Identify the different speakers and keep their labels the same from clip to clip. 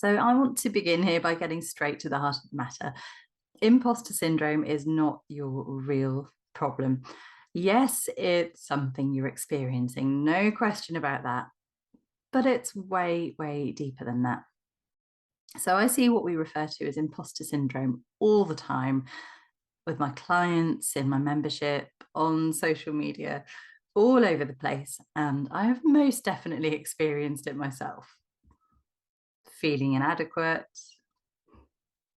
Speaker 1: So I want to begin here by getting straight to the heart of the matter. Imposter syndrome is not your real problem. Yes, it's something you're experiencing, no question about that, but it's way, way deeper than that. So I see what we refer to as imposter syndrome all the time with my clients, in my membership, on social media, all over the place. And I have most definitely experienced it myself. Feeling inadequate,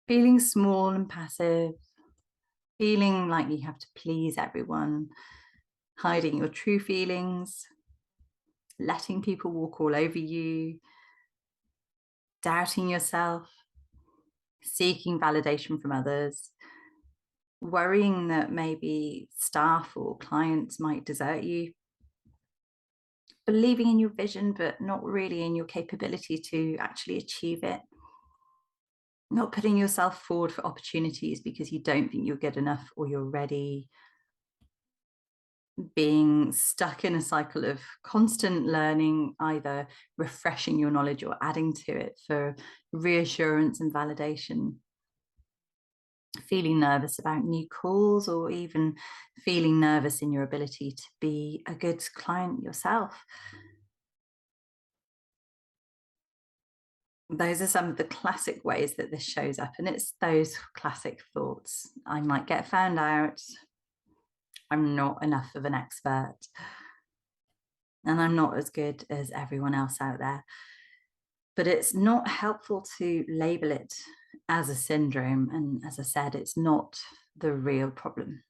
Speaker 1: feeling small and passive, feeling like you have to please everyone, hiding your true feelings, letting people walk all over you, doubting yourself, seeking validation from others, worrying that maybe staff or clients might desert you, believing in your vision, but not really in your capability to actually achieve it, not putting yourself forward for opportunities because you don't think you're good enough or you're ready, being stuck in a cycle of constant learning, either refreshing your knowledge or adding to it for reassurance and validation, feeling nervous about new calls, or even feeling nervous in your ability to be a good client yourself. Those are some of the classic ways that this shows up, and it's those classic thoughts. I might get found out. I'm not enough of an expert. And I'm not as good as everyone else out there. But it's not helpful to label it as a syndrome. And as I said, it's not the real problem.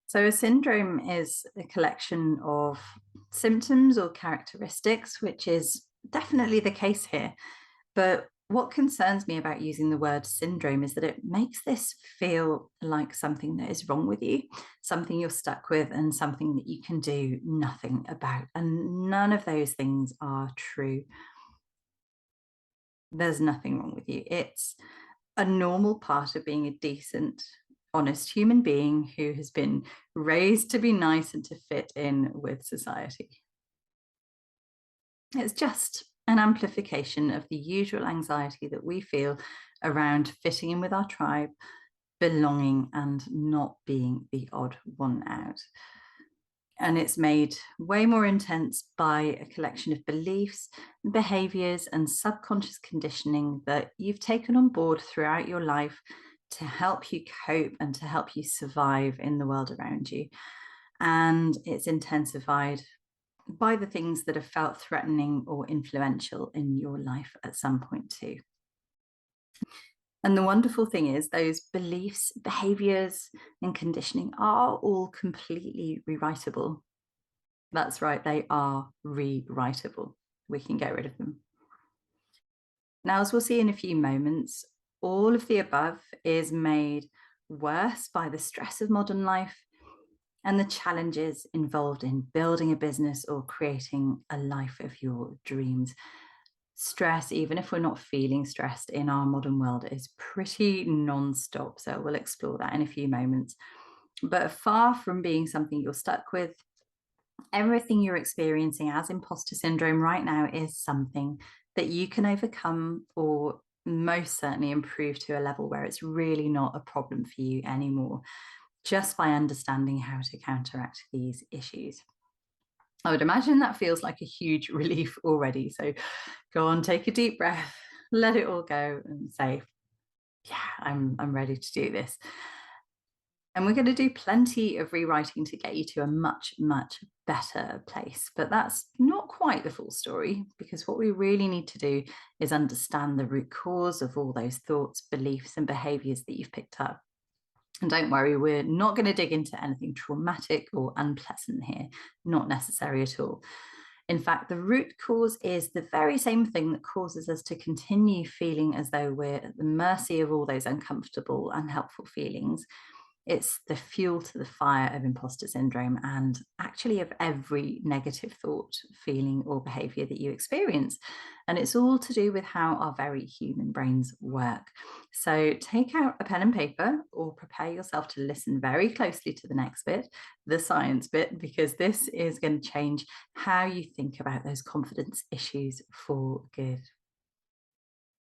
Speaker 1: So a syndrome is a collection of symptoms or characteristics, which is definitely the case here. But what concerns me about using the word syndrome is that it makes this feel like something that is wrong with you, something you're stuck with, and something that you can do nothing about. And none of those things are true. There's nothing wrong with you. It's a normal part of being a decent, honest human being who has been raised to be nice and to fit in with society. It's just an amplification of the usual anxiety that we feel around fitting in with our tribe, belonging, and not being the odd one out. And it's made way more intense by a collection of beliefs, behaviors, and subconscious conditioning that you've taken on board throughout your life to help you cope and to help you survive in the world around you. And it's intensified by the things that have felt threatening or influential in your life at some point too. And the wonderful thing is those beliefs, behaviors, and conditioning are all completely rewritable. That's right, they are rewritable. We can get rid of them. Now, as we'll see in a few moments, all of the above is made worse by the stress of modern life and the challenges involved in building a business or creating a life of your dreams. Stress, even if we're not feeling stressed in our modern world, is pretty non-stop. So we'll explore that in a few moments. But far from being something you're stuck with, everything you're experiencing as imposter syndrome right now is something that you can overcome, or most certainly improve to a level where it's really not a problem for you anymore, just by understanding how to counteract these issues. I would imagine that feels like a huge relief already. So go on, take a deep breath, let it all go, and say, yeah, I'm ready to do this. And we're going to do plenty of rewriting to get you to a much, much better place. But that's not quite the full story, because what we really need to do is understand the root cause of all those thoughts, beliefs, and behaviors that you've picked up. And don't worry, we're not going to dig into anything traumatic or unpleasant here, not necessary at all. In fact, the root cause is the very same thing that causes us to continue feeling as though we're at the mercy of all those uncomfortable, unhelpful feelings. It's the fuel to the fire of imposter syndrome and actually of every negative thought, feeling, or behavior that you experience. And it's all to do with how our very human brains work. So take out a pen and paper or prepare yourself to listen very closely to the next bit, the science bit, because this is going to change how you think about those confidence issues for good.